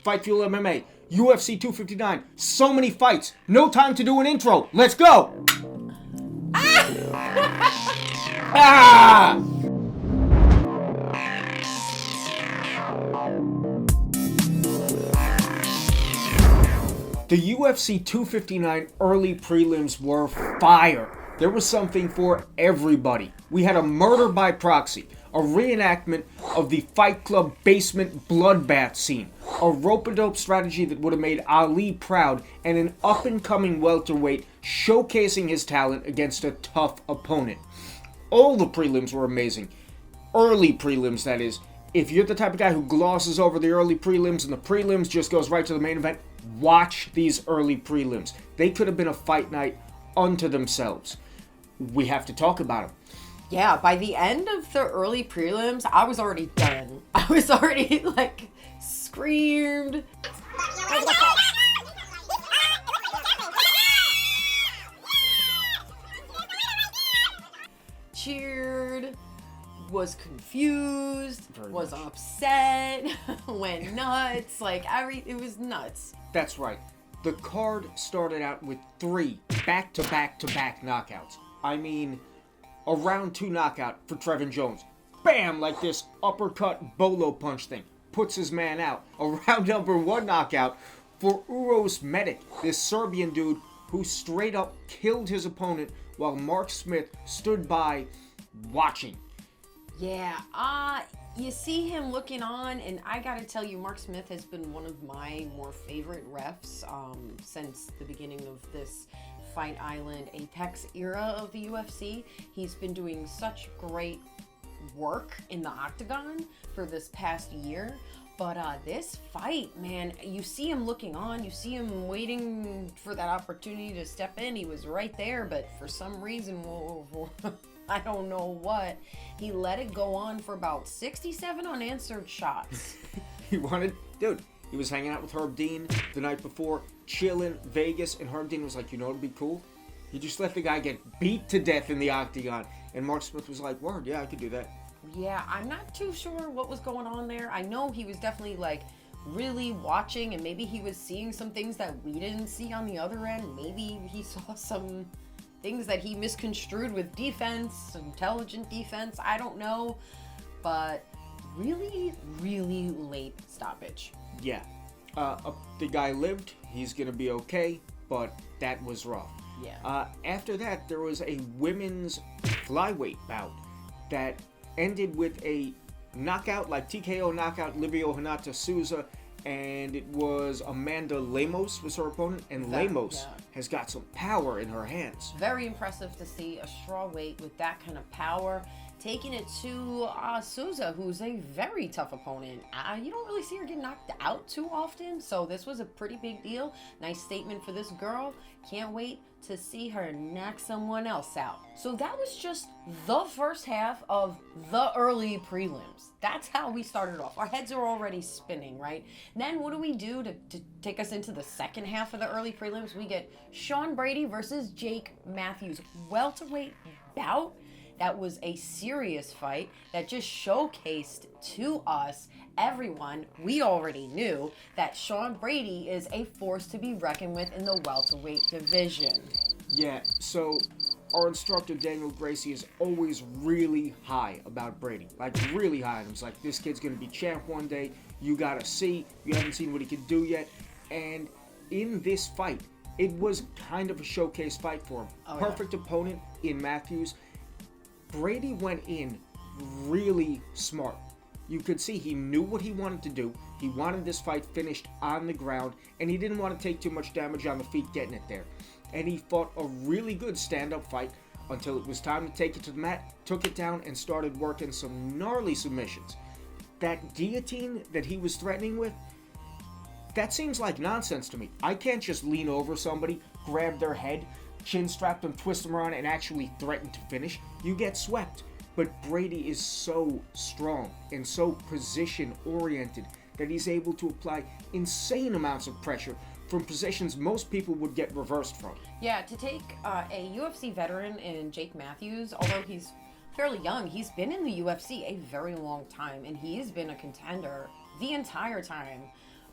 Fight Fuel MMA, UFC 259, so many fights, no time to do an intro, let's go! Ah! The UFC 259 early prelims were fire. There was something for everybody. We had a murder by proxy, a reenactment of the Fight Club basement bloodbath scene, a rope-a-dope strategy that would have made Ali proud, and an up-and-coming welterweight showcasing his talent against a tough opponent. All the prelims were amazing. Early prelims, that is. If you're the type of guy who glosses over the early prelims and the prelims just goes right to the main event, watch these early prelims. They could have been a fight night unto themselves. We have to talk about them. Yeah, by the end of the early prelims, I was already done. I was already, screamed. Cheered. Was confused. Was upset. Went nuts. It was nuts. That's right. The card started out with 3 back-to-back-to-back knockouts. I mean, a round 2 knockout for Trevin Jones. Bam! Like this uppercut bolo punch thing. Puts his man out. A round number 1 knockout for Uros Medic, this Serbian dude who straight up killed his opponent while Mark Smith stood by watching. Yeah, you see him looking on, and I gotta tell you, Mark Smith has been one of my more favorite refs since the beginning of this Fight Island Apex era of the UFC. He's been doing such great work in the octagon for this past year. But this fight, man, you see him looking on, you see him waiting for that opportunity to step in. He was right there, but for some reason, I don't know what, he let it go on for about 67 unanswered shots. He was hanging out with Herb Dean the night before, chilling, Vegas, and Herb Dean was like, you know what'd be cool? You just let the guy get beat to death in the octagon. And Mark Smith was like, word, yeah, I could do that. Yeah, I'm not too sure what was going on there. I know he was definitely really watching, and maybe he was seeing some things that we didn't see on the other end. Maybe he saw some things that he misconstrued with defense, intelligent defense, I don't know. But really, really late stoppage. Yeah. The guy lived, he's gonna be okay, but that was rough. Yeah. After that, there was a women's flyweight bout that ended with a knockout, TKO knockout, Livio Hinata Souza, and it was Amanda Lemos was her opponent, and Lemos has got some power in her hands. Very impressive to see a strawweight with that kind of power taking it to Souza, who's a very tough opponent. You don't really see her get knocked out too often, so this was a pretty big deal. Nice statement for this girl. Can't wait to see her knock someone else out. So that was just the first half of the early prelims. That's how we started off. Our heads are already spinning, right? Then what do we do to take us into the second half of the early prelims? We get Sean Brady versus Jake Mathews. Welterweight bout. That was a serious fight that just showcased to us, everyone, we already knew that Sean Brady is a force to be reckoned with in the welterweight division. Yeah, so our instructor, Daniel Gracie, is always really high about Brady. Really high. And he's like, this kid's going to be champ one day. You got to see. You haven't seen what he can do yet. And in this fight, it was kind of a showcase fight for him. Perfect opponent in Mathews. Brady went in really smart. You could see he knew what he wanted to do. He wanted this fight finished on the ground, and he didn't want to take too much damage on the feet getting it there. And he fought a really good stand-up fight until it was time to take it to the mat, took it down, and started working some gnarly submissions. That guillotine that he was threatening with, that seems like nonsense to me. I can't just lean over somebody, grab their head, chin strap them, twist them around, and actually threaten to finish. You get swept. But Brady is so strong and so position-oriented that he's able to apply insane amounts of pressure from positions most people would get reversed from. Yeah, to take a UFC veteran in Jake Mathews, although he's fairly young, he's been in the UFC a very long time, and he's been a contender the entire time.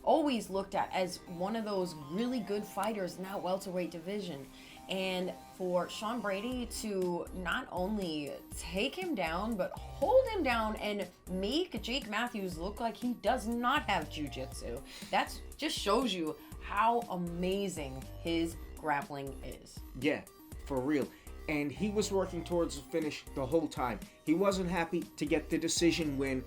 always looked at as one of those really good fighters in that welterweight division. And for Sean Brady to not only take him down, but hold him down and make Jake Mathews look like he does not have jiu-jitsu. That just shows you how amazing his grappling is. Yeah, for real. And he was working towards a finish the whole time. He wasn't happy to get the decision win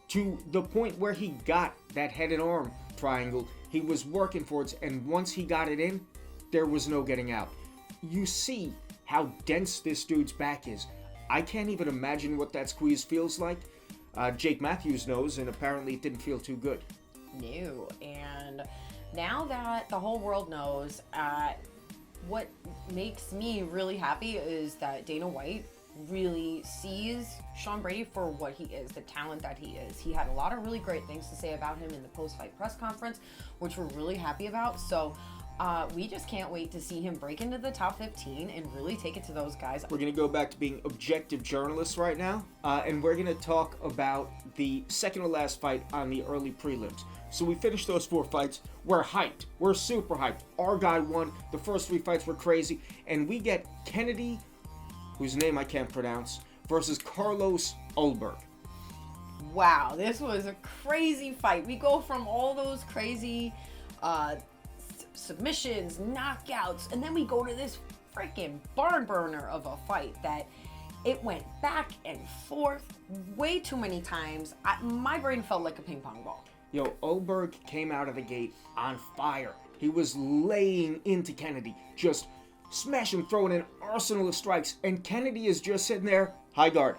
to the point where he got that head and arm triangle. He was working towards, and once he got it in, there was no getting out. You see how dense this dude's back is. I can't even imagine what that squeeze feels like. Jake Mathews knows, and apparently it didn't feel too good. No, and now that the whole world knows, what makes me really happy is that Dana White really sees Sean Brady for what he is, the talent that he is. He had a lot of really great things to say about him in the post-fight press conference, which we're really happy about. So we just can't wait to see him break into the top 15 and really take it to those guys. We're going to go back to being objective journalists right now, and we're going to talk about the second to last fight on the early prelims. So we finished those 4 fights. We're hyped. We're super hyped. Our guy won. The first 3 fights were crazy. And we get Kennedy, whose name I can't pronounce, versus Carlos Ulberg. Wow, this was a crazy fight. We go from all those crazy submissions, knockouts, and then we go to this freaking barn burner of a fight that it went back and forth way too many times. My brain felt like a ping pong ball. Yo, Ulberg came out of the gate on fire. He was laying into Kennedy, just smash him, throwing an arsenal of strikes, and Kennedy is just sitting there, high guard,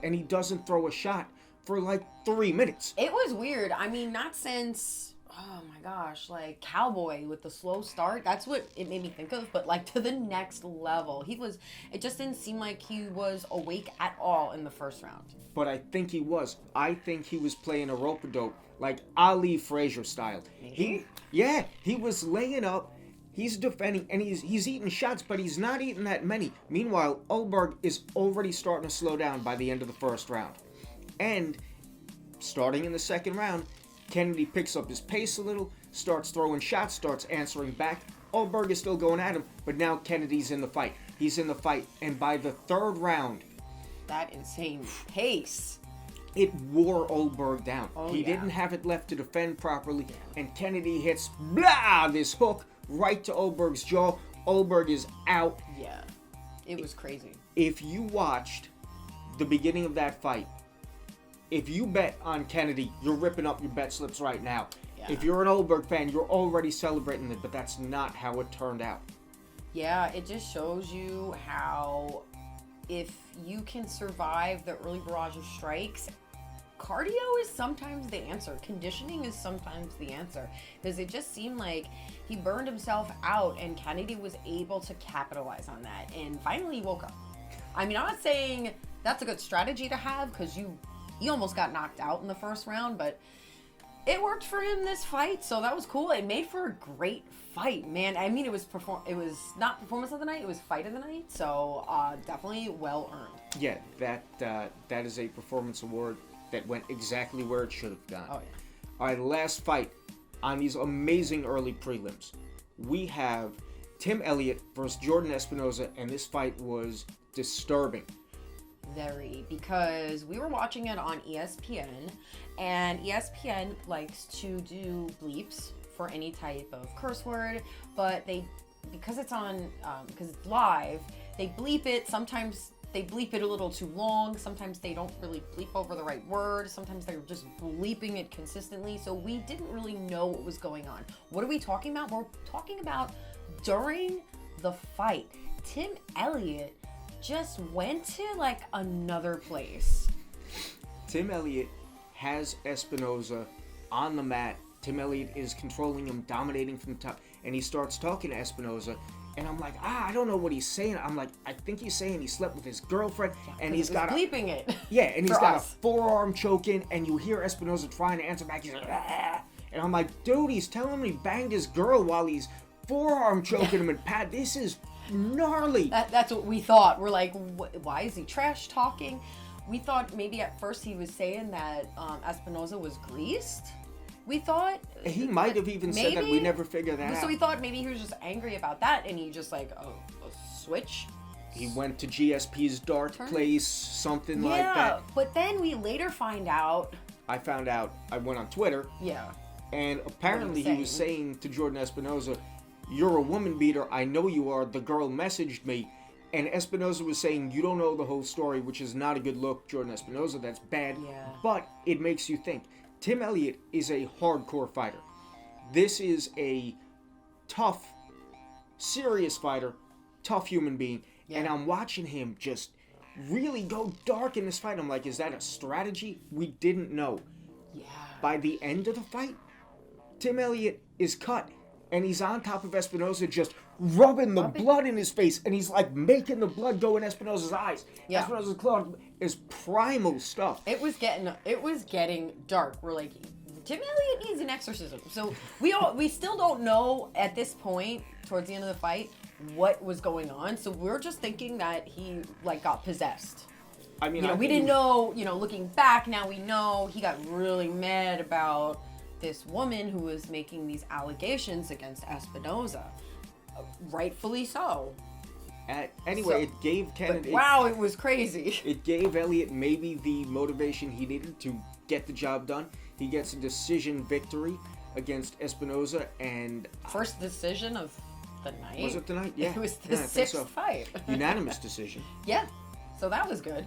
and he doesn't throw a shot for like 3 minutes. It was weird. I mean, not since, oh my gosh, like Cowboy with the slow start. That's what it made me think of, but like to the next level. It just didn't seem like he was awake at all in the first round. But I think he was. I think he was playing a rope-a-dope, like Ali Frazier style. He was laying up. He's defending, and he's eating shots, but he's not eating that many. Meanwhile, Ulberg is already starting to slow down by the end of the first round. And starting in the second round, Kennedy picks up his pace a little, starts throwing shots, starts answering back. Ulberg is still going at him, but now Kennedy's in the fight. He's in the fight, and by the third round, that insane pace, it wore Ulberg down. He yeah. didn't have it left to defend properly, Yeah. and Kennedy hits this hook right to Ulberg's jaw. Ulberg is out. Yeah, it was crazy. If you watched the beginning of that fight, if you bet on Kennedy, you're ripping up your bet slips right now. Yeah. If you're an Ulberg fan, you're already celebrating it, but that's not how it turned out. Yeah, it just shows you how if you can survive the early barrage of strikes, cardio is sometimes the answer. Conditioning is sometimes the answer. Because it just seemed like he burned himself out and Kennedy was able to capitalize on that. And finally he woke up. I mean, I'm not saying that's a good strategy to have because you almost got knocked out in the first round, but it worked for him this fight, so that was cool. It made for a great fight, man. I mean, it was not performance of the night, it was fight of the night, so definitely well earned. Yeah, that is a performance award that went exactly where it should have gone. Oh yeah. All right, last fight on these amazing early prelims. We have Tim Elliott versus Jordan Espinosa, and this fight was disturbing. Very, because we were watching it on ESPN, and ESPN likes to do bleeps for any type of curse word, but because it's live, they bleep it. Sometimes they bleep it a little too long. Sometimes they don't really bleep over the right word. Sometimes they're just bleeping it consistently. So we didn't really know what was going on. What are we talking about? We're talking about during the fight. Tim Elliott just went to like another place. Tim Elliott has Espinosa on the mat. Tim Elliott is controlling him, dominating from the top, and he starts talking to Espinosa. And I'm like, I don't know what he's saying. I'm like, I think he's saying he slept with his girlfriend, and he's got bleeping it. Yeah, and he's got a forearm choke in, and you hear Espinosa trying to answer back. He's like, and I'm like, dude, he's telling him he banged his girl while he's forearm choking him. And Pat, this is gnarly. That's what we thought. We're like, why is he trash talking? We thought maybe at first he was saying that Espinosa was greased. We thought He might have even said that. We never figured that out. So we thought maybe he was just angry about that, and he just like, a switch. He went to GSP's dart place, something like that. Yeah, but then we later find out. I found out. I went on Twitter. Yeah. And apparently he was saying to Jordan Espinosa, "You're a woman beater. I know you are. The girl messaged me." And Espinosa was saying, "You don't know the whole story," which is not a good look, Jordan Espinosa. That's bad. Yeah. But it makes you think. Tim Elliott is a hardcore fighter. This is a tough, serious fighter, tough human being. Yeah. And I'm watching him just really go dark in this fight. I'm like, is that a strategy? We didn't know. Yeah. By the end of the fight, Tim Elliott is cut. And he's on top of Espinosa just rubbing the blood in his face. And he's like making the blood go in Espinosa's eyes. Yeah. Espinosa's blood is primal stuff. It was getting dark. We're like, Tim Elliott needs an exorcism. So we still don't know at this point, towards the end of the fight, what was going on. So we're just thinking that he like got possessed. I mean, we didn't know, looking back, now we know he got really mad about this woman who was making these allegations against Espinosa. Rightfully so. Anyway, it gave Kennedy... it was crazy. It gave Elliott maybe the motivation he needed to get the job done. He gets a decision victory against Espinosa, and... First decision of the night? Was it the night? Yeah. It was the sixth fight. Unanimous decision. Yeah. So that was good.